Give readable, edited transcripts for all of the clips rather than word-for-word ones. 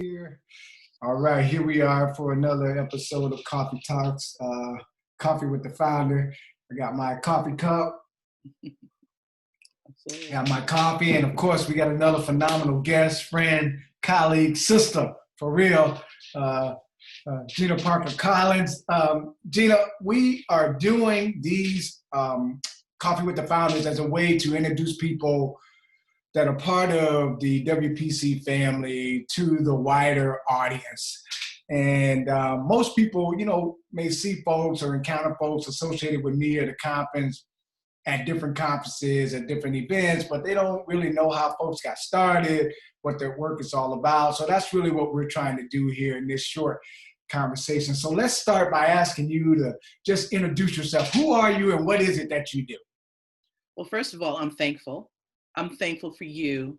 here. All right, here we are for another episode of Coffee Talks, Coffee with the Founder. I got my coffee cup, got my coffee, and of course we got another phenomenal guest, friend, colleague, sister, for real, Gina Parker Collins. Gina, we are doing these Coffee with the Founders as a way to introduce people that are part of the WPC family to the wider audience. And most people, may see folks or encounter folks associated with me at a conference, at different conferences, at different events, but they don't really know how folks got started, what their work is all about. So that's really what we're trying to do here in this short conversation. So let's start by asking you to just introduce yourself. Who are you and what is it that you do? Well, first of all, I'm thankful. I'm thankful for you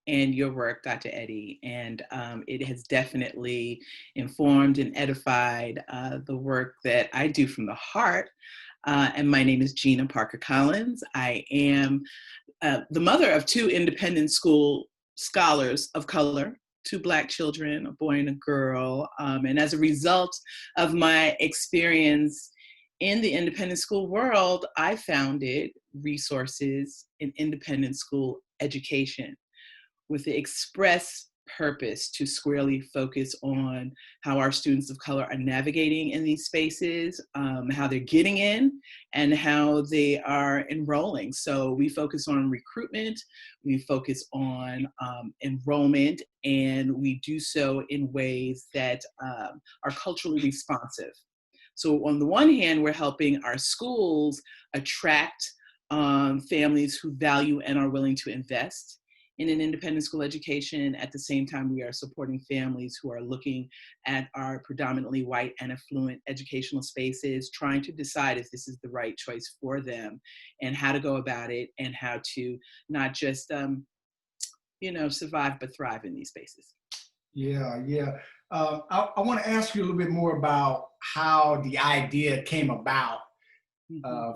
and your work, Dr. Eddie, and it has definitely informed and edified the work that I do from the heart. And my name is Gina Parker Collins. I am the mother of two independent school scholars of color, two Black children, a boy and a girl. And as a result of my experience in the independent school world, I founded resources in independent school education with the express purpose to squarely focus on how our students of color are navigating in these spaces, how they're getting in, and how they are enrolling. So we focus on recruitment, we focus on enrollment, and we do so in ways that are culturally responsive. So on the one hand, we're helping our schools attract families who value and are willing to invest in an independent school education. At the same time, we are supporting families who are looking at our predominantly white and affluent educational spaces, trying to decide if this is the right choice for them and how to go about it and how to not just, survive, but thrive in these spaces. Yeah. I want to ask you a little bit more about how the idea came about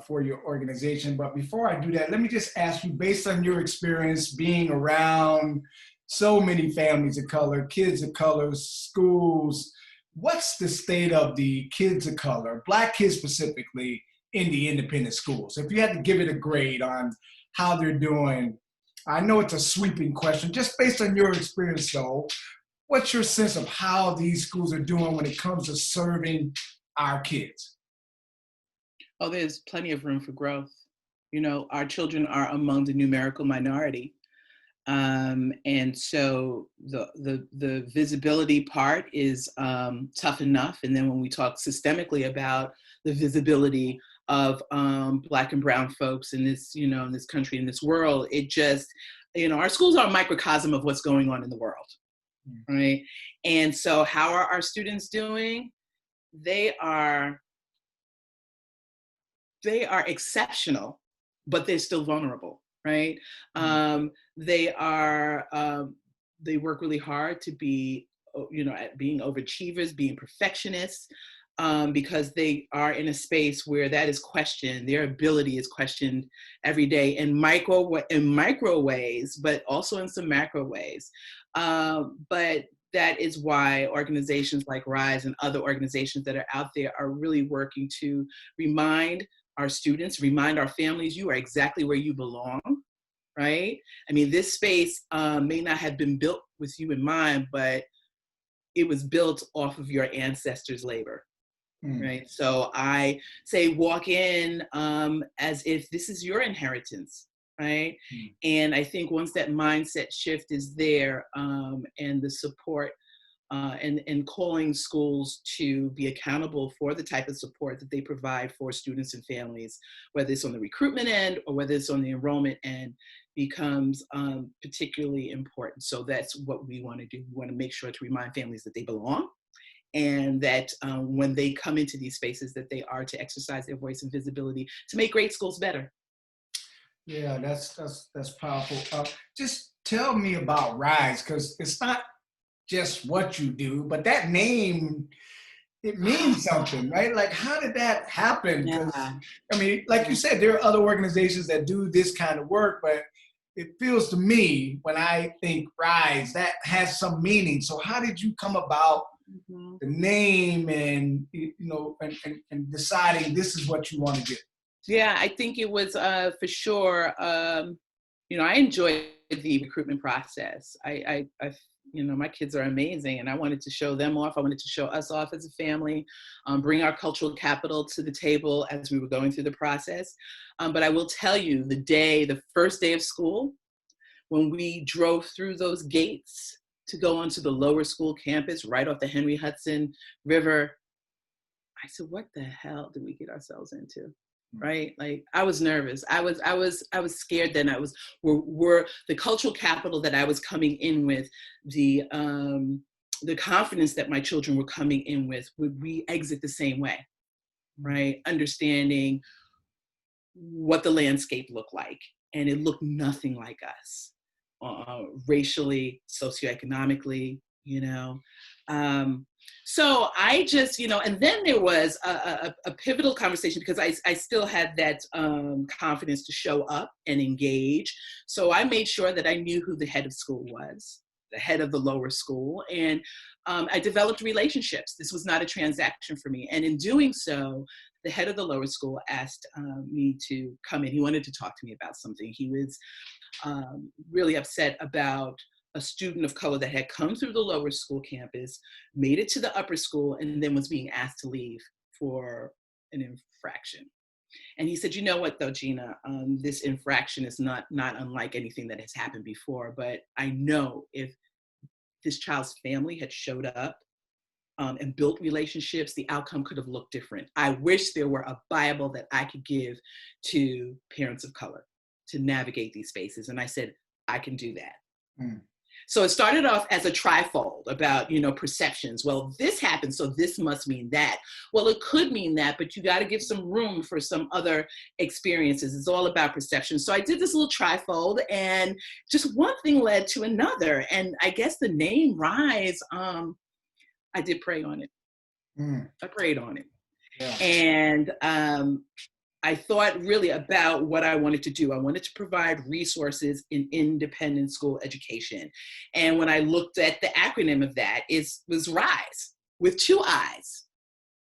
for your organization. But before I do that, let me just ask you, based on your experience being around so many families of color, kids of color, schools, what's the state of the kids of color, Black kids specifically, in the independent schools? If you had to give it a grade on how they're doing, I know it's a sweeping question, just based on your experience though, what's your sense of how these schools are doing when it comes to serving our kids? Oh, there's plenty of room for growth. Our children are among the numerical minority. And so the visibility part is tough enough. And then when we talk systemically about the visibility of Black and brown folks in this, in this country, in this world, it just, our schools are a microcosm of what's going on in the world, right? And so how are our students doing? They are exceptional, but they're still vulnerable, right? They work really hard to be, at being overachievers, being perfectionists, because they are in a space where that is questioned. Their ability is questioned every day in micro ways, but also in some macro ways. But that is why organizations like RISE and other organizations that are out there are really working to remind our students, remind our families, you are exactly where you belong, right? I mean, this space may not have been built with you in mind, but it was built off of your ancestors' labor, right? So I say walk in as if this is your inheritance, right? And I think once that mindset shift is there and the support and calling schools to be accountable for the type of support that they provide for students and families, whether it's on the recruitment end or whether it's on the enrollment end, becomes particularly important. So that's what we want to do. We want to make sure to remind families that they belong and that when they come into these spaces that they are to exercise their voice and visibility to make great schools better. Yeah, that's powerful. Just tell me about RISE, because it's not just what you do, but that name, it means something, right? Like, how did that happen? Because, I mean, like you said, there are other organizations that do this kind of work, but it feels to me when I think Rise, that has some meaning. So how did you come about the name and, and deciding this is what you want to do? Yeah, I think it was for sure. I enjoyed the recruitment process. My kids are amazing, and I wanted to show them off. I wanted to show us off as a family, bring our cultural capital to the table as we were going through the process. But I will tell you, the first day of school, when we drove through those gates to go onto the lower school campus, right off the Henry Hudson River, I said, "What the hell did we get ourselves into?" Right? Like, I was nervous. I was scared then. We're the cultural capital that I was coming in with, the confidence that my children were coming in with, would we exit the same way, right? Understanding what the landscape looked like, and it looked nothing like us, racially, socioeconomically, So I just, and then there was a pivotal conversation, because I still had that confidence to show up and engage. So I made sure that I knew who the head of school was, the head of the lower school. And I developed relationships. This was not a transaction for me. And in doing so, the head of the lower school asked me to come in. He wanted to talk to me about something. He was really upset about a student of color that had come through the lower school campus, made it to the upper school, and then was being asked to leave for an infraction. And he said, "You know what, though, Gina, this infraction is not unlike anything that has happened before, but I know if this child's family had showed up and built relationships, the outcome could have looked different. I wish there were a Bible that I could give to parents of color to navigate these spaces." And I said, "I can do that." Mm. So it started off as a trifold about, perceptions. Well, this happened, so this must mean that. Well, it could mean that, but you got to give some room for some other experiences. It's all about perception. So I did this little trifold, and just one thing led to another. And I guess the name Rise, I did pray on it. I prayed on it. Yeah. And I thought really about what I wanted to do. I wanted to provide resources in independent school education. And when I looked at the acronym of that, it was RISE with 2 I's.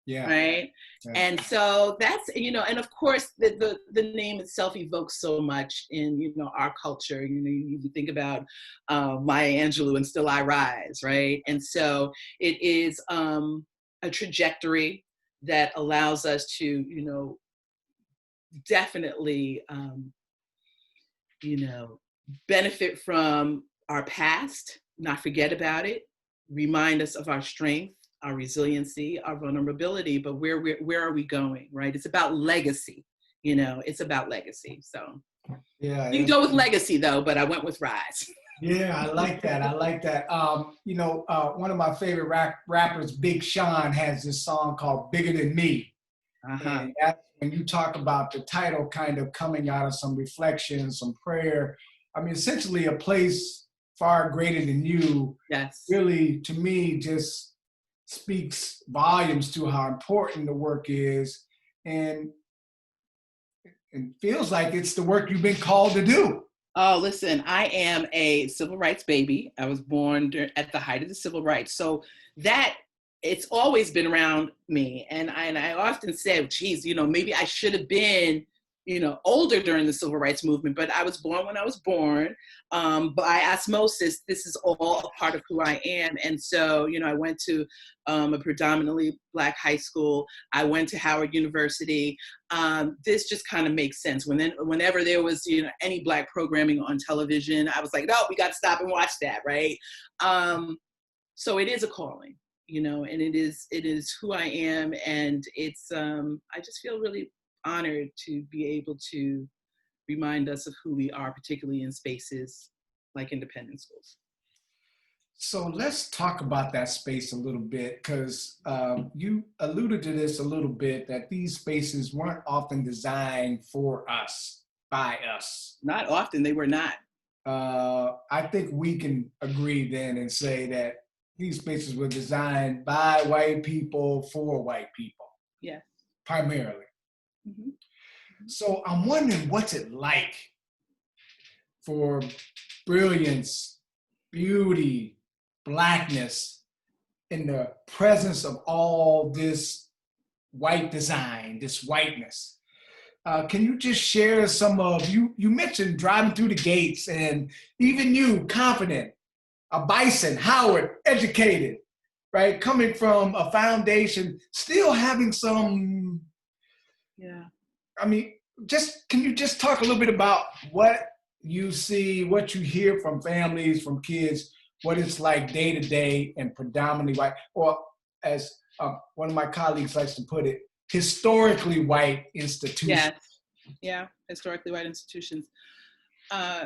Yeah. Right. Yeah. And so that's, and of course the name itself evokes so much in, our culture. You think about Maya Angelou and Still I Rise, right? And so it is a trajectory that allows us to, definitely, benefit from our past, not forget about it, remind us of our strength, our resiliency, our vulnerability, but where are we going, right? It's about legacy, it's about legacy. So yeah, you can go with legacy though, but I went with Rise. Yeah, I like that. I like that. One of my favorite rappers, Big Sean, has this song called Bigger Than Me. And that's when you talk about the title kind of coming out of some reflection, some prayer. I mean, essentially a place far greater than you. Yes. Really, to me, just speaks volumes to how important the work is, and feels like it's the work you've been called to do. Oh, listen, I am a civil rights baby. I was born at the height of the civil rights. So that it's always been around me. And I often said, geez, maybe I should have been, older during the civil rights movement, but I was born when I was born. By osmosis, this is all a part of who I am. And so, I went to a predominantly Black high school. I went to Howard University. This just kind of makes sense. Whenever there was, any Black programming on television, I was like, no, we got to stop and watch that, right? So it is a calling. And it is who I am. And it's, I just feel really honored to be able to remind us of who we are, particularly in spaces like independent schools. So let's talk about that space a little bit, because you alluded to this a little bit, that these spaces weren't often designed for us, by us. Not often, they were not. I think we can agree then and say that these spaces were designed by white people for white people. Yes. Primarily. Mm-hmm. So I'm wondering, what's it like for brilliance, beauty, blackness in the presence of all this white design, this whiteness. Can you just share some of, you mentioned driving through the gates and even you, confident, a bison, Howard, educated, right? Coming from a foundation, still having some, Yeah. I mean, can you just talk a little bit about what you see, what you hear from families, from kids, what it's like day to day and predominantly white, or as one of my colleagues likes to put it, historically white institutions. Yes. Yeah. Historically white institutions. Uh,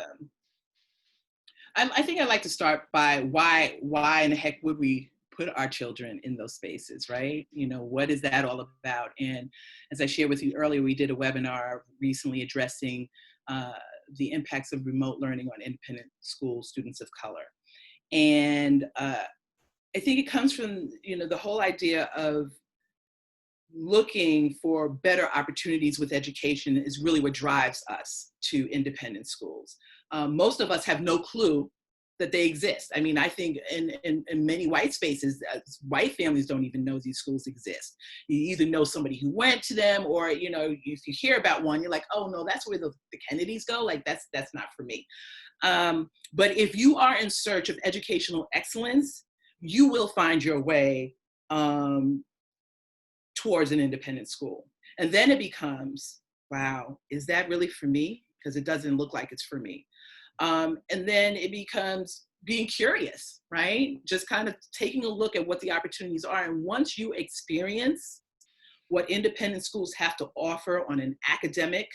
I think I'd like to start by why in the heck would we put our children in those spaces, right? You know, what is that all about? And as I shared with you earlier, we did a webinar recently addressing the impacts of remote learning on independent school students of color. And I think it comes from, you know, the whole idea of looking for better opportunities with education is really what drives us to independent schools. Most of us have no clue that they exist. I mean, I think in many white spaces, white families don't even know these schools exist. You either know somebody who went to them, or, you know, if you hear about one, you're like, oh no, that's where the Kennedys go. Like that's not for me. But if you are in search of educational excellence, you will find your way towards an independent school. And then it becomes, wow, is that really for me? Because it doesn't look like it's for me. And then it becomes being curious, right? Just kind of taking a look at what the opportunities are. And once you experience what independent schools have to offer on an academic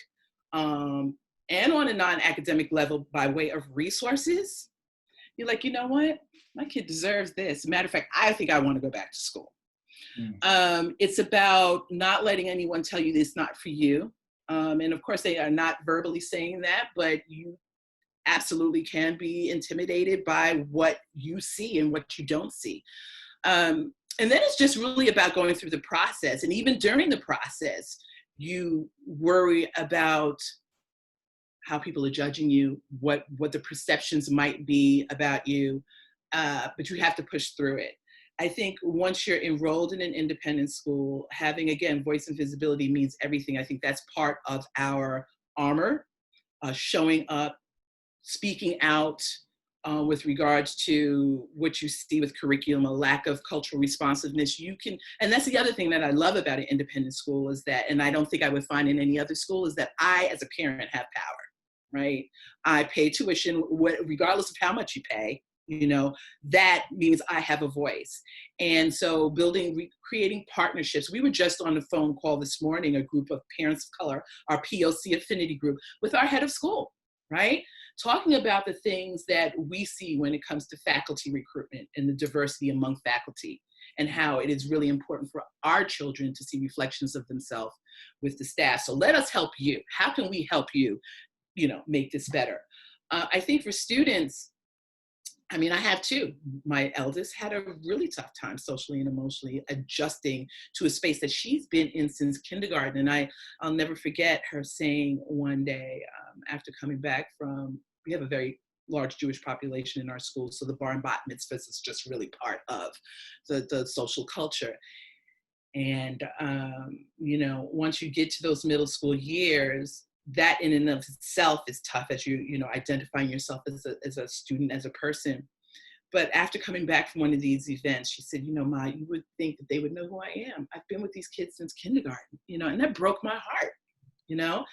and on a non-academic level by way of resources, you're like, you know what? My kid deserves this. Matter of fact, I think I want to go back to school. It's about not letting anyone tell you it's not for you. And of course, they are not verbally saying that, but you absolutely can be intimidated by what you see and what you don't see. And then it's just really about going through the process. And even during the process, you worry about how people are judging you, what the perceptions might be about you, but you have to push through it. I think once you're enrolled in an independent school, having, again, voice and visibility means everything. I think that's part of our armor, showing up, speaking out with regards to what you see with curriculum, a lack of cultural responsiveness. You can, and that's the other thing that I love about an independent school is that, and I don't think I would find in any other school, is that I, as a parent, have power, right? I pay tuition, regardless of how much you pay. You know, that means I have a voice. And so creating partnerships. We were just on a phone call this morning, a group of parents of color, our POC affinity group, with our head of school, right? Talking about the things that we see when it comes to faculty recruitment and the diversity among faculty, and how it is really important for our children to see reflections of themselves with the staff. So let us help you. How can we help you, you know, make this better? I think for students, I mean, I have two. My eldest had a really tough time socially and emotionally adjusting to a space that she's been in since kindergarten. And I'll never forget her saying one day after coming back from, we have a very large Jewish population in our schools, so the bar and bat mitzvahs is just really part of the social culture. And, you know, once you get to those middle school years, that in and of itself is tough as you know, identifying yourself as a student, as a person. But after coming back from one of these events, she said, you know, Ma, you would think that they would know who I am. I've been with these kids since kindergarten, you know, and that broke my heart, you know?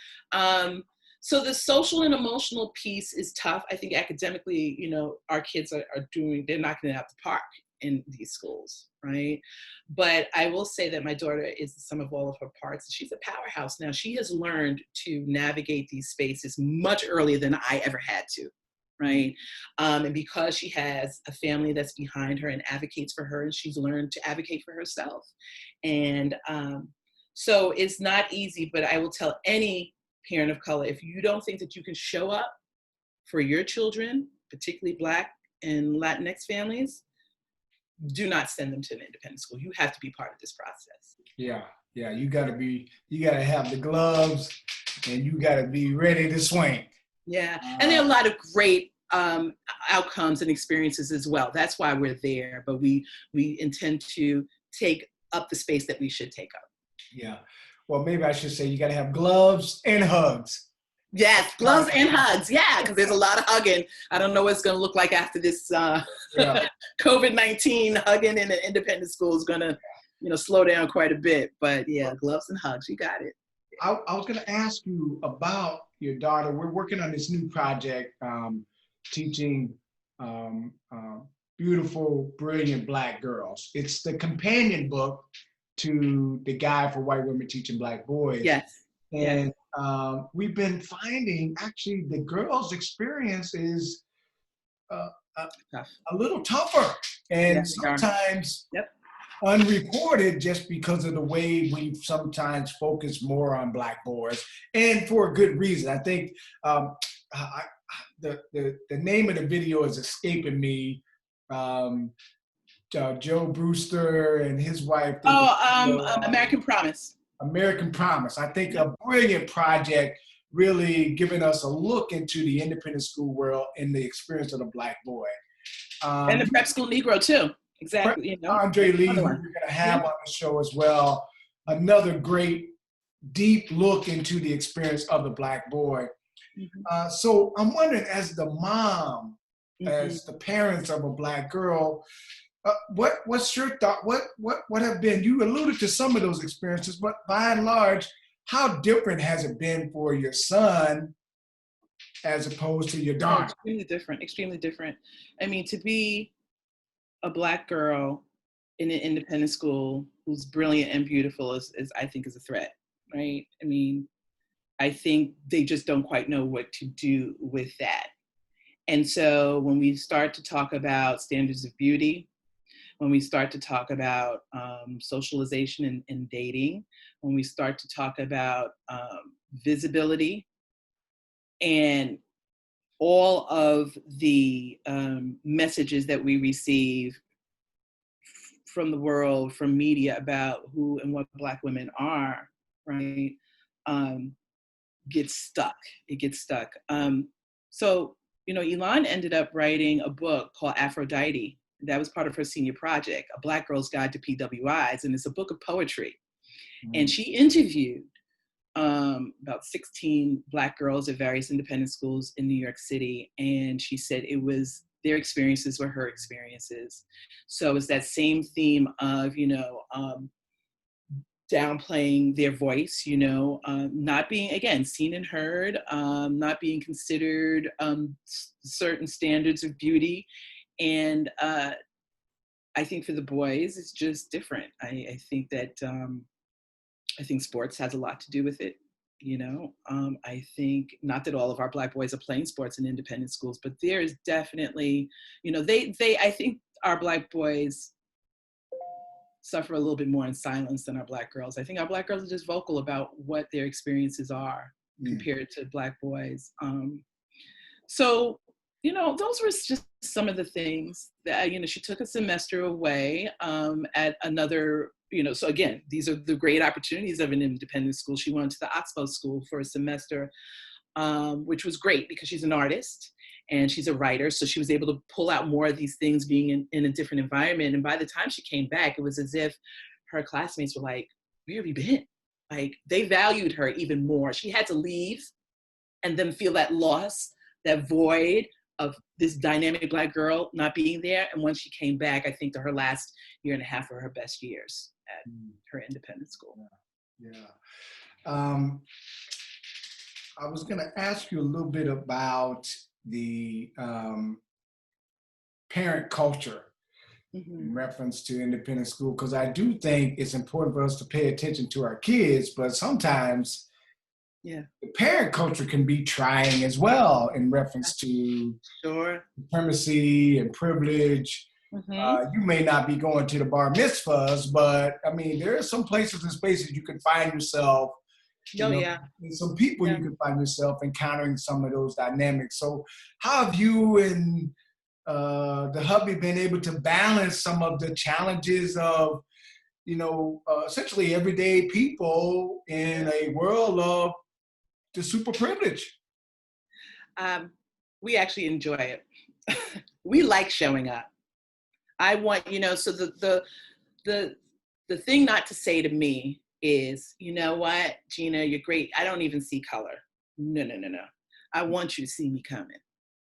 So the social and emotional piece is tough. I think academically, you know, our kids they're knocking it out the park in these schools, right? But I will say that my daughter is the sum of all of her parts. She's a powerhouse now. She has learned to navigate these spaces much earlier than I ever had to, right? And because she has a family that's behind her and advocates for her, and she's learned to advocate for herself. And so it's not easy, but I will tell any parent of color, if you don't think that you can show up for your children, particularly Black and Latinx families, do not send them to an independent school. You have to be part of this process. Yeah, you gotta have the gloves and you gotta be ready to swing. Yeah, and there are a lot of great outcomes and experiences as well. That's why we're there, but we intend to take up the space that we should take up. Yeah. Well, maybe I should say you got to have gloves and hugs. Yes, gloves and hugs. Yeah, because there's a lot of hugging. I don't know what it's going to look like after this Yeah. COVID-19. Hugging in an independent school is going to, slow down quite a bit. But yeah, gloves and hugs. You got it. I was going to ask you about your daughter. We're working on this new project, teaching beautiful, brilliant Black girls. It's the companion book to The Guide for White Women Teaching Black Boys. Yes. And we've been finding actually the girls' experience is a little tougher and sometimes unreported just because of the way we sometimes focus more on Black boys, and for a good reason. I think the name of the video is escaping me. Joe Brewster and his wife. American Promise. American Promise. I think a brilliant project, really giving us a look into the independent school world and the experience of the Black boy. And the prep school Negro too. Exactly. Andre Lee, who we're going to have on the show as well. Another great, deep look into the experience of the Black boy. Mm-hmm. So I'm wondering, as the mom, as the parents of a Black girl, what's your thought? What have been? You alluded to some of those experiences, but by and large, how different has it been for your son as opposed to your daughter? Extremely different. Extremely different. I mean, to be a Black girl in an independent school who's brilliant and beautiful is I think is a threat, right? I mean, I think they just don't quite know what to do with that. And so when we start to talk about standards of beauty, when we start to talk about socialization and dating, when we start to talk about visibility and all of the messages that we receive from the world, from media about who and what Black women are, right, gets stuck. It gets stuck. So, Elon ended up writing a book called Aphrodite. That was part of her senior project, A Black Girl's Guide to PWIs, and it's a book of poetry. And she interviewed about 16 Black girls at various independent schools in New York City. And she said it was their experiences were her experiences. So it's that same theme of, downplaying their voice, not being, again, seen and heard, not being considered certain standards of beauty. And I think for the boys, it's just different. I think that, I think sports has a lot to do with it. I think not that all of our Black boys are playing sports in independent schools, but there is definitely, I think our Black boys suffer a little bit more in silence than our Black girls. I think our Black girls are just vocal about what their experiences are compared to Black boys. So, those were just some of the things that, she took a semester away at another, so again, these are the great opportunities of an independent school. She went to the Oxbow School for a semester, which was great because she's an artist and she's a writer. So she was able to pull out more of these things being in a different environment. And by the time she came back, it was as if her classmates were like, where have you been? Like, they valued her even more. She had to leave and then feel that loss, that void of this dynamic Black girl not being there. And once she came back, I think that her last year and a half were her best years at her independent school. Yeah. I was going to ask you a little bit about the parent culture in reference to independent school, because I do think it's important for us to pay attention to our kids, but sometimes the parent culture can be trying as well in reference to supremacy and privilege. You may not be going to the bar mitzvahs, but I mean, there are some places and spaces you can find yourself, and some people you can find yourself encountering some of those dynamics. So how have you and the hubby been able to balance some of the challenges of, essentially everyday people in a world of the super privileged? We actually enjoy it. We like showing up. I want, so the thing not to say to me is, you know what, Gina, you're great. I don't even see color. No, no, no, no. I want you to see me coming,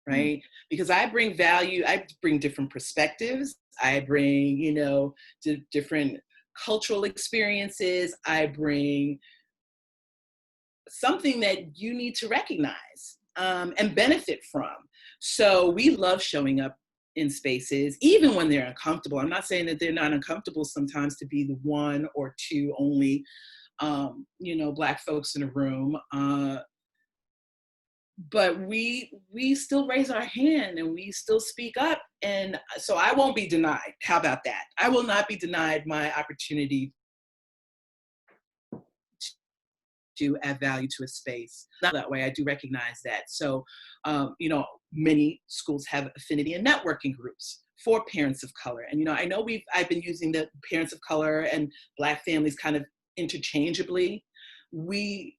right? Because I bring value. I bring different perspectives. I bring, different cultural experiences. I bring something that you need to recognize and benefit from. So we love showing up in spaces, even when they're uncomfortable. I'm not saying that they're not uncomfortable sometimes to be the one or two only, Black folks in a room. But we still raise our hand and we still speak up. And so I won't be denied. How about that? I will not be denied my opportunity to add value to a space. Not that way, I do recognize that. So, many schools have affinity and networking groups for parents of color. And, I know I've been using the parents of color and Black families kind of interchangeably. We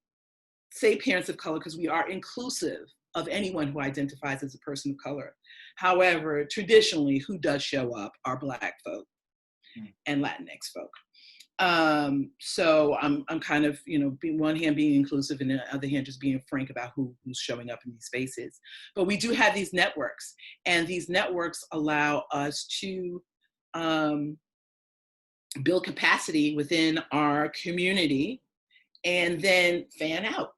say parents of color because we are inclusive of anyone who identifies as a person of color. However, traditionally, who does show up are Black folk and Latinx folk. So I'm kind of, being one hand being inclusive and the other hand just being frank about who's showing up in these spaces. But we do have these networks, and these networks allow us to build capacity within our community and then fan out,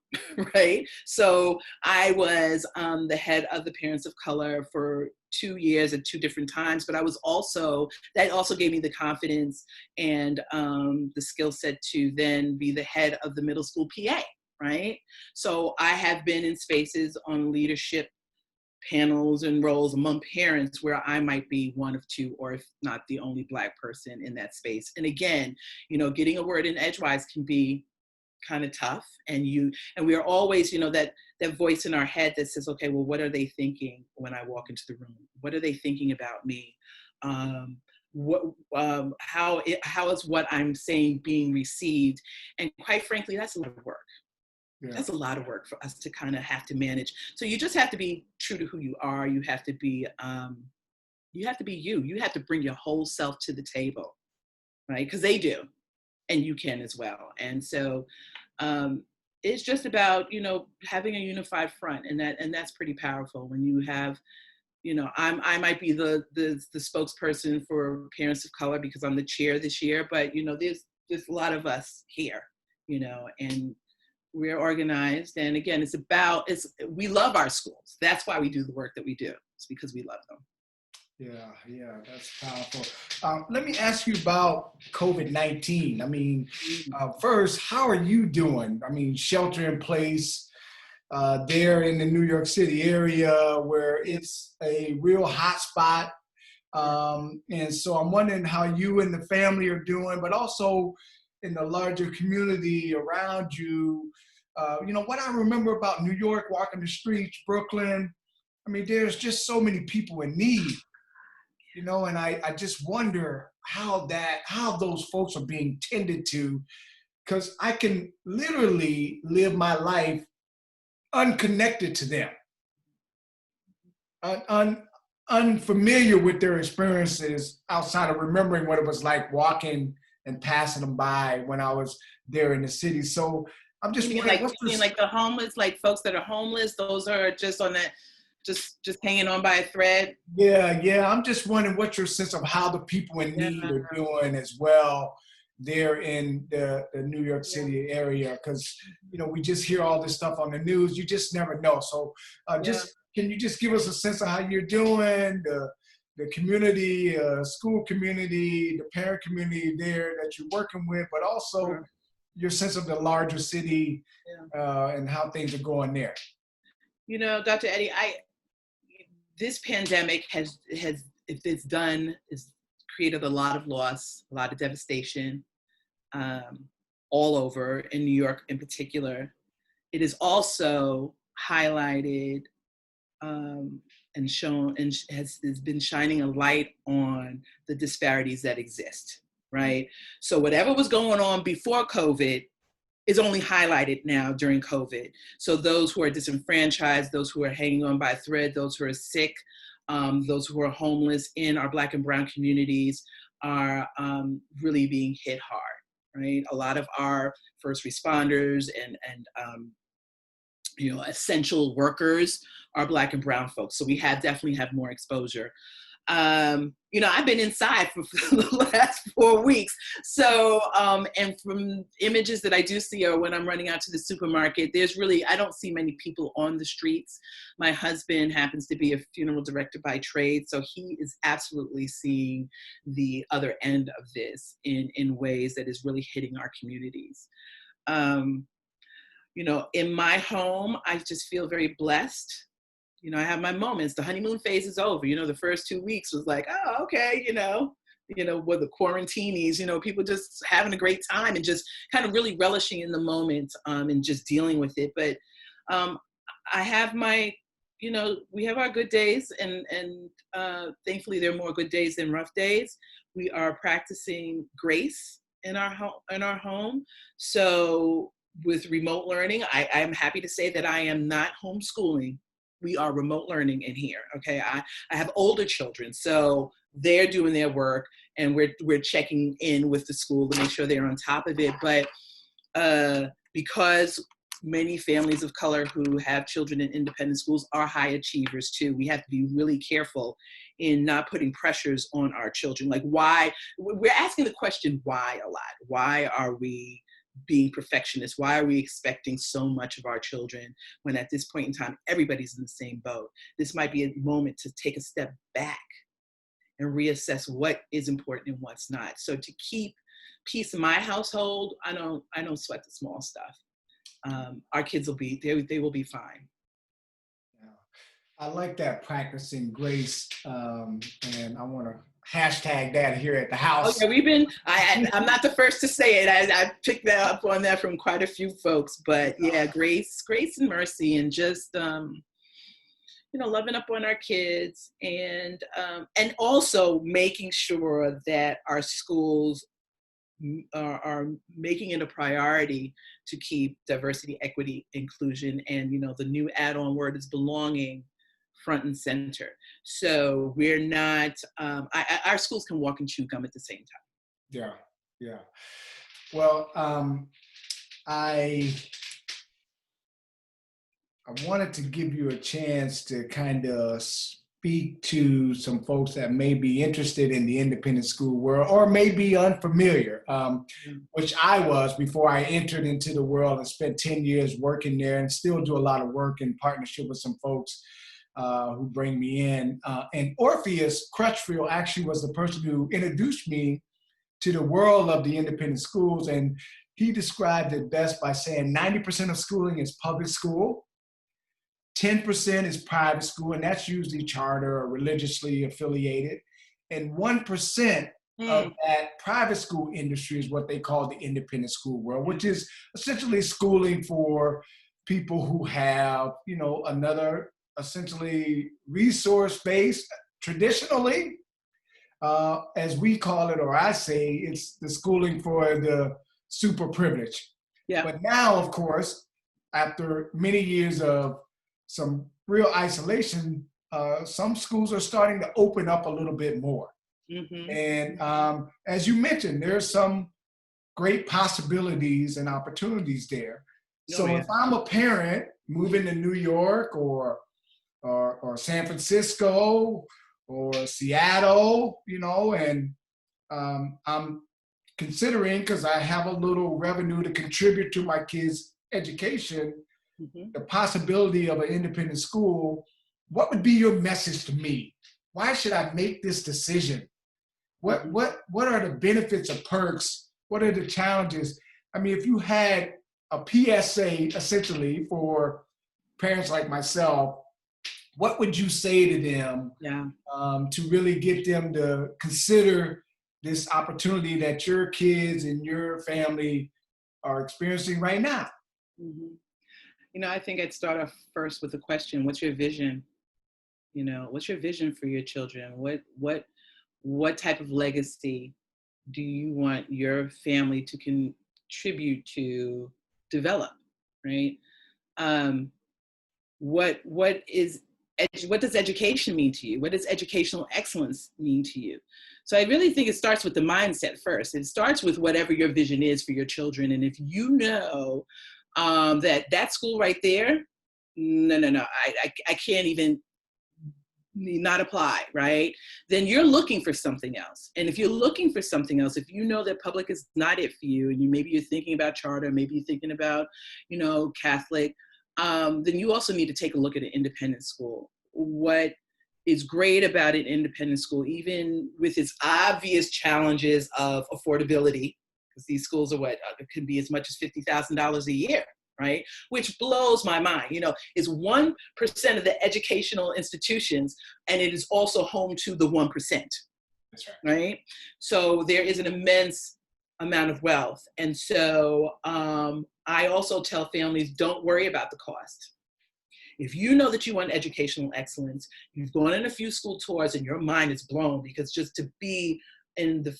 right? So I was the head of the Parents of Color for 2 years at 2 different times, but that also gave me the confidence and the skill set to then be the head of the middle school PA, right? So I have been in spaces on leadership panels and roles among parents where I might be one of 2, or if not the only Black person in that space. And again, getting a word in edgewise can be kind of tough, and we are always, that voice in our head that says, okay, well, what are they thinking when I walk into the room? What are they thinking about me? How is what I'm saying being received? And quite frankly, that's a lot of work. Yeah. That's a lot of work for us to kind of have to manage. So you just have to be true to who you are. You have to be you. You have to bring your whole self to the table, right? Because they do. And you can as well. And so it's just about, having a unified front, and that's pretty powerful when you have, I might be the spokesperson for Parents of Color because I'm the chair this year, but there's a lot of us here, and we're organized. And again, we love our schools. That's why we do the work that we do. It's because we love them. Yeah, that's powerful. Let me ask you about COVID-19. I mean, first, how are you doing? I mean, shelter in place there in the New York City area where it's a real hot spot. And so I'm wondering how you and the family are doing, but also in the larger community around you. What I remember about New York, walking the streets, Brooklyn, I mean, there's just so many people in need. And I just wonder how those folks are being tended to, because I can literally live my life unconnected to them, unfamiliar with their experiences outside of remembering what it was like walking and passing them by when I was there in the city. So I'm just wondering, like the homeless, like folks that are homeless, those are just on that, just hanging on by a thread. Yeah. I'm just wondering what your sense of how the people in need are doing as well there in the New York City area, because we just hear all this stuff on the news. You just never know. So can you just give us a sense of how you're doing, the community, school community, the parent community there that you're working with, but also your sense of the larger city and how things are going there? Dr. Eddie, this pandemic has created a lot of loss, a lot of devastation, all over in New York in particular. It has also highlighted and shown and has been shining a light on the disparities that exist, right? So whatever was going on before COVID is only highlighted now during COVID. So those who are disenfranchised, those who are hanging on by a thread, those who are sick, those who are homeless in our Black and Brown communities are really being hit hard, right? A lot of our first responders and essential workers are Black and Brown folks. So we definitely have more exposure. I've been inside for the last 4 weeks. So, and from images that I do see, or when I'm running out to the supermarket, I don't see many people on the streets. My husband happens to be a funeral director by trade, so he is absolutely seeing the other end of this in ways that is really hitting our communities. In my home, I just feel very blessed. I have my moments. The honeymoon phase is over. The first 2 weeks was like, oh, okay, with the quarantinis, people just having a great time and just kind of really relishing in the moment and just dealing with it. But I have we have our good days and thankfully there are more good days than rough days. We are practicing grace in our home. So with remote learning, I am happy to say that I am not homeschooling. We are remote learning in here, okay? I have older children, so they're doing their work and we're checking in with the school to make sure they're on top of it. But because many families of color who have children in independent schools are high achievers too, we have to be really careful in not putting pressures on our children. Like why, we're asking the question why a lot. Why are we being perfectionists? Why are we expecting so much of our children when at this point in time, everybody's in the same boat? This might be a moment to take a step back and reassess what is important and what's not. So to keep peace in my household, I don't sweat the small stuff. Our kids they will be fine. Yeah. I like that, practicing grace, and I want to hashtag that here at the house. Oh yeah, I'm not the first to say it. I picked that up on that from quite a few folks, but yeah, grace and mercy, and just, loving up on our kids, and also making sure that our schools are making it a priority to keep diversity, equity, inclusion, and, the new add-on word is belonging front and center. So we're not, our schools can walk and chew gum at the same time. Yeah. Well, I wanted to give you a chance to kind of speak to some folks that may be interested in the independent school world or may be unfamiliar, which I was before I entered into the world and spent 10 years working there and still do a lot of work in partnership with some folks who bring me in. And Orpheus Crutchfield actually was the person who introduced me to the world of the independent schools. And he described it best by saying 90% of schooling is public school, 10% is private school, and that's usually charter or religiously affiliated. And 1% of that private school industry is what they call the independent school world, which is essentially schooling for people who have, another essentially resource-based, traditionally, as we call it, or I say, it's the schooling for the super privileged. Yeah. But now, of course, after many years of some real isolation, some schools are starting to open up a little bit more. Mm-hmm. And as you mentioned, there's some great possibilities and opportunities there. So if I'm a parent moving to New York or San Francisco or Seattle, and I'm considering, because I have a little revenue to contribute to my kids' education, the possibility of an independent school, what would be your message to me? Why should I make this decision? What are the benefits or perks? What are the challenges? I mean, if you had a PSA essentially for parents like myself, what would you say to them to really get them to consider this opportunity that your kids and your family are experiencing right now? I think I'd start off first with the question, what's your vision? What's your vision for your children? What type of legacy do you want your family to contribute to develop, right? Um, what does education mean to you? What does educational excellence mean to you? So I really think it starts with the mindset first. It starts with whatever your vision is for your children. And if you know that school right there, no, I can't even not apply, right? Then you're looking for something else. And if you're looking for something else, if you know that public is not it for you, and maybe you're thinking about charter, maybe you're thinking about, Catholic, then you also need to take a look at an independent school. What is great about an independent school, even with its obvious challenges of affordability, because these schools are it could be as much as $50,000 a year, right? Which blows my mind. It's 1% of the educational institutions, and it is also home to the 1%. That's right. Right? So there is an immense amount of wealth. And so I also tell families, don't worry about the cost. If you know that you want educational excellence, you've gone on a few school tours and your mind is blown, because just to be in the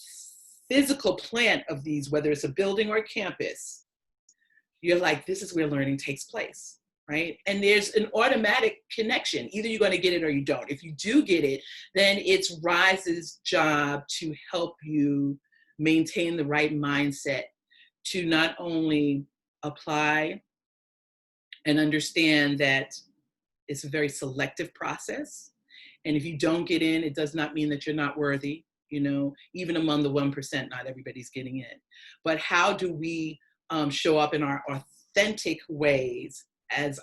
physical plant of these, whether it's a building or a campus, you're like, this is where learning takes place, right? And there's an automatic connection. Either you're going to get it or you don't. If you do get it, then it's RISE's job to help you maintain the right mindset to not only apply and understand that it's a very selective process. And if you don't get in, it does not mean that you're not worthy. Even among the 1%, not everybody's getting in. But how do we show up in our authentic ways as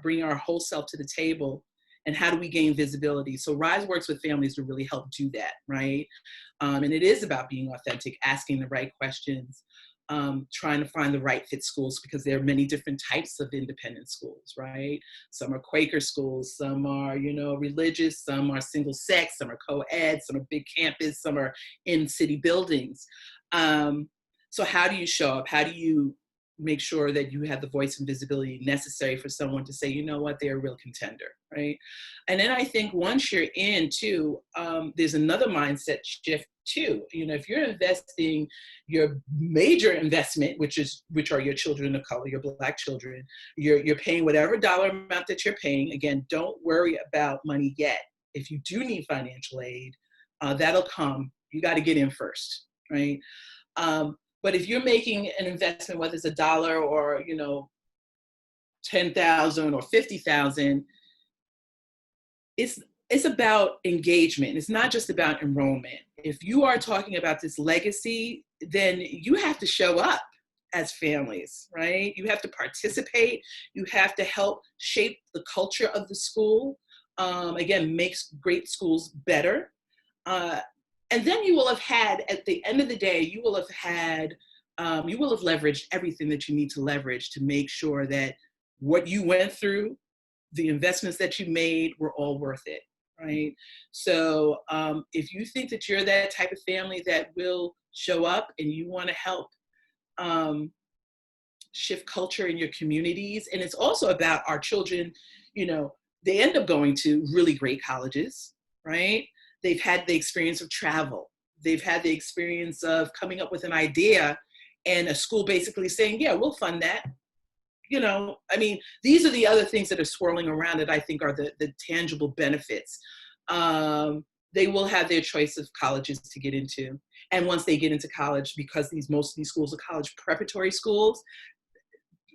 bringing our whole self to the table, and how do we gain visibility? So RISE works with families to really help do that, right? And it is about being authentic, asking the right questions, trying to find the right fit schools, because there are many different types of independent schools, right? Some are Quaker schools, some are, religious, some are single sex, some are co-ed, some are big campus, some are in city buildings. So how do you show up? How do you make sure that you have the voice and visibility necessary for someone to say, you know what, they're a real contender, right? And then I think once you're in too, there's another mindset shift too. If you're investing your major investment, which are your children of color, your Black children, you're paying whatever dollar amount that you're paying. Again, don't worry about money yet. If you do need financial aid, that'll come. You got to get in first, right? But if you're making an investment, whether it's $1 or 10,000 or 50,000, it's about engagement. It's not just about enrollment. If you are talking about this legacy, then you have to show up as families, right? You have to participate. You have to help shape the culture of the school. Again, makes great schools better. And then you will have had, at the end of the day, you will have leveraged everything that you need to leverage to make sure that what you went through, the investments that you made, were all worth it, right? So if you think that you're that type of family that will show up and you want to help shift culture in your communities, and it's also about our children, they end up going to really great colleges, right? They've had the experience of travel. They've had the experience of coming up with an idea and a school basically saying, yeah, we'll fund that. These are the other things that are swirling around that I think are the tangible benefits. They will have their choice of colleges to get into. And once they get into college, because most of these schools are college preparatory schools,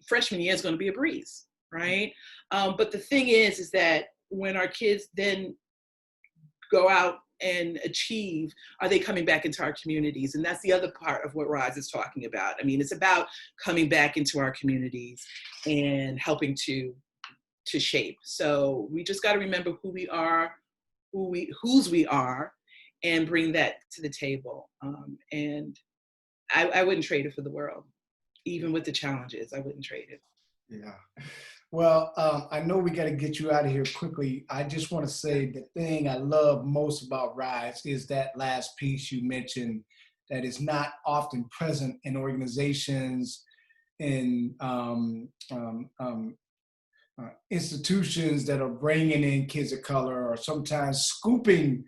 freshman year is going to be a breeze, right? But the thing is that when our kids then go out and achieve, are they coming back into our communities? And that's the other part of what RISE is talking about. It's about coming back into our communities and helping to shape. So we just got to remember who we are, whose we are, and bring that to the table. And I wouldn't trade it for the world. Even with the challenges, I wouldn't trade it. Yeah. Well, I know we got to get you out of here quickly. I just want to say the thing I love most about RISE is that last piece you mentioned that is not often present in organizations, in institutions that are bringing in kids of color, or sometimes scooping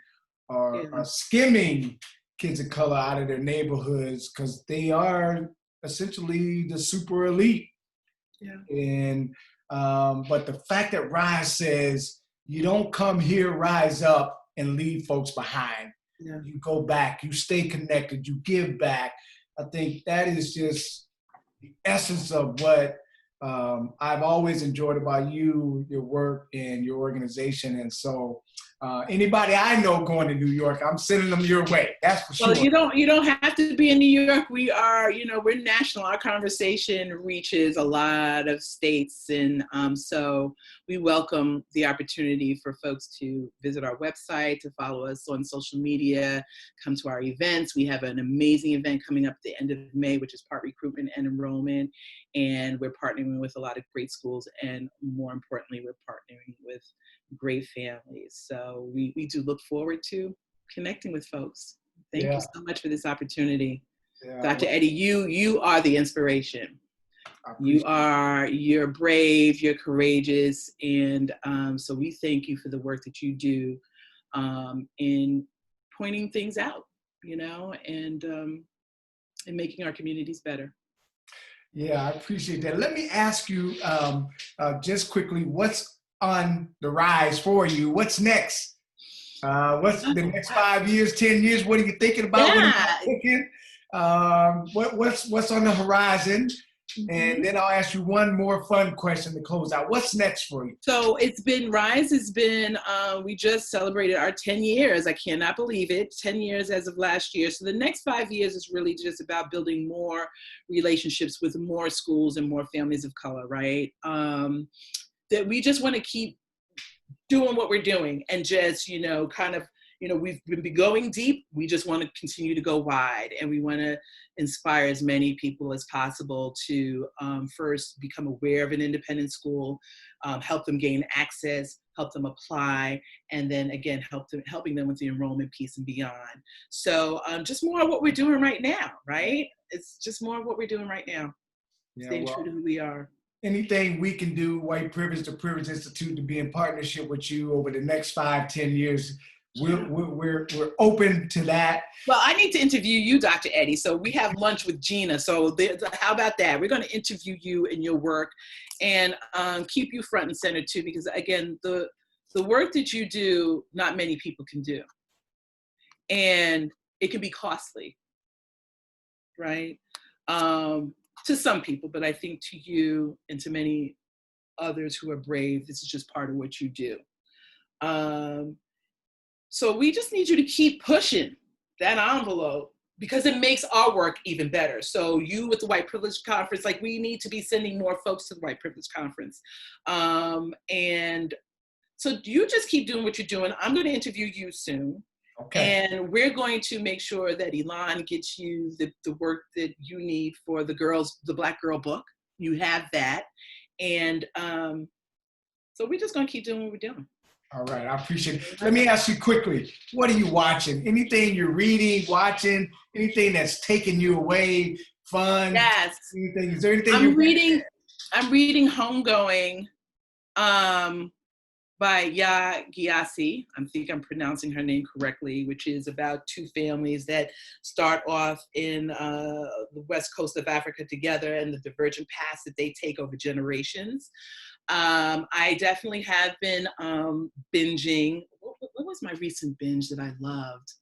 or skimming kids of color out of their neighborhoods, because they are essentially the super elite. Yeah. And but the fact that Rise says you don't come here, rise up, and leave folks behind. Yeah. You go back, you stay connected, you give back. I think that is just the essence of what I've always enjoyed about you, your work, and your organization. And so anybody I know going to New York, I'm sending them your way. That's for Well, sure. you don't have to be in New York. We are, we're national. Our conversation reaches a lot of states, and so we welcome the opportunity for folks to visit our website, to follow us on social media, come to our events. We have an amazing event coming up at the end of May, which is part recruitment and enrollment, and we're partnering with a lot of great schools, and more importantly, we're partnering with great families. So we do look forward to connecting with folks. Thank you so much for this opportunity. Yeah, Dr. Eddie, you are the inspiration. You're brave, you're courageous, and so we thank you for the work that you do in pointing things out, and making our communities better. Yeah, I appreciate that. Let me ask you just quickly, what's on the rise for you? What's next? What's the next 5 years, 10 years? What are you thinking about? Yeah. What are you thinking? What's on the horizon? And then I'll ask you one more fun question to close out. What's next for you? So Rise has been, we just celebrated our 10 years. I cannot believe it. 10 years as of last year. So the next 5 years is really just about building more relationships with more schools and more families of color, right? That we just want to keep doing what we're doing and just, we've been going deep. We just want to continue to go wide, and we want to inspire as many people as possible to first become aware of an independent school, help them gain access, help them apply, and then again, helping them with the enrollment piece and beyond. So just more of what we're doing right now, right? It's just more of what we're doing right now. Staying true to who we are. Anything we can do, White Privilege, the Privilege Institute, to be in partnership with you over the next 5, 10 years, we're open to that. Well, I need to interview you, Dr. Eddie. So we have lunch with Gina. So how about that? We're going to interview you and your work, and keep you front and center too, because again, the work that you do, not many people can do, and it can be costly, right? To some people, but I think to you and to many others who are brave, this is just part of what you do. So we just need you to keep pushing that envelope, because it makes our work even better. So you with the White Privilege Conference, we need to be sending more folks to the White Privilege Conference. And so you just keep doing what you're doing. I'm going to interview you soon. Okay. And we're going to make sure that Elon gets you the work that you need for the Black Girl book. You have that. And so we're just going to keep doing what we're doing. All right, I appreciate it. Let me ask you quickly, what are you watching? Anything you're reading, watching, anything that's taking you away, fun? Yes. Anything? Is there anything I'm reading Homegoing by YWCA. I think I'm pronouncing her name correctly, which is about two families that start off in the west coast of Africa together, and the divergent paths that they take over generations. I definitely have been binging. What was my recent binge that I loved?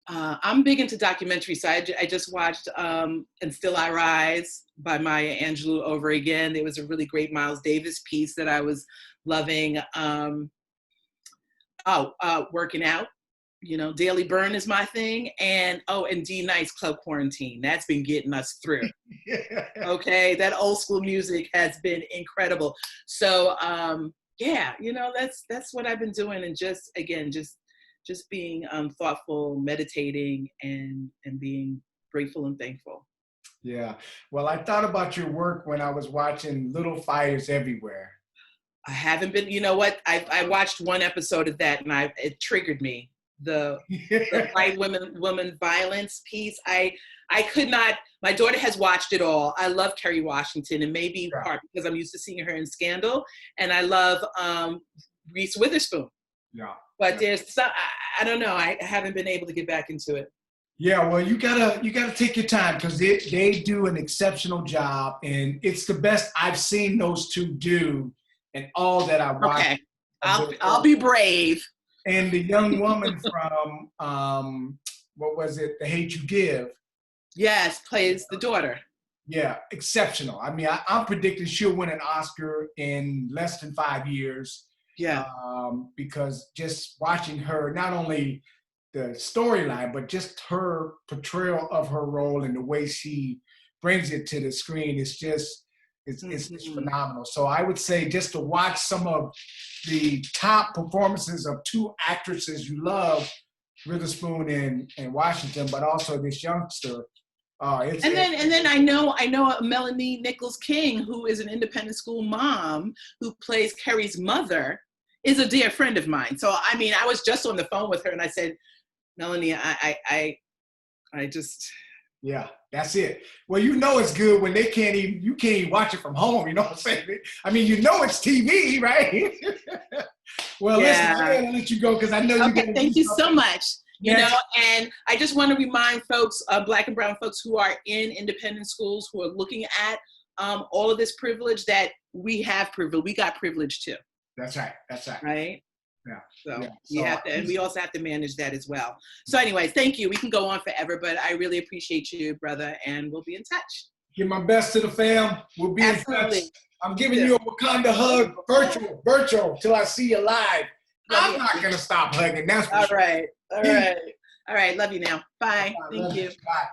I'm big into documentaries, so I just watched And Still I Rise by Maya Angelou over again. There was a really great Miles Davis piece that I was loving. Working out. Daily Burn is my thing. And D Night's Club Quarantine. That's been getting us through. Okay, that old school music has been incredible. So that's what I've been doing, and just being thoughtful, meditating, and being grateful and thankful. Yeah. Well, I thought about your work when I was watching Little Fires Everywhere. I haven't been, you know what? I watched one episode of that, and it triggered me. The white women violence piece. I could not. My daughter has watched it all. I love Kerry Washington, and maybe part because I'm used to seeing her in Scandal, and I love Reese Witherspoon. Yeah. But there's some, I don't know. I haven't been able to get back into it. Yeah, well, you gotta take your time because they do an exceptional job, and it's the best I've seen those two do, and all that I watched Okay, of their I'll work. be brave. And the young woman from what was it? The Hate You Give. Yes, plays the daughter. Yeah, exceptional. I mean, I'm predicting she'll win an Oscar in less than 5 years Yeah. because just watching her, not only the storyline, but just her portrayal of her role and the way she brings it to the screen is just, it's phenomenal. So I would say just to watch some of the top performances of two actresses you love, Witherspoon and Washington, but also this youngster. And then I know Melanie Nichols King, who is an independent school mom who plays Kerry's mother, is a dear friend of mine. So I mean, I was just on the phone with her and I said, Melanie, I just. Yeah, that's it. Well, you know it's good when you can't even watch it from home. You know what I'm saying? I mean, you know it's TV, right? Well, Yeah. listen, I gotta let you go because I know you. Okay, thank you so much. You Yes. know, and I just want to remind folks, Black and brown folks who are in independent schools, who are looking at all of this privilege, that we have privilege. We got privilege too. That's right. That's right. Right? Yeah. So Yeah. we have to, and we also have to manage that as well. So anyways, thank you. We can go on forever, but I really appreciate you, brother, and we'll be in touch. Give my best to the fam. We'll be Absolutely. in touch. I'm giving you a Wakanda hug, virtual, till I see you live. I'm not gonna stop hugging. That's for all sure. right. All right. All right. Love you now. Bye. Bye. Thank you. Bye.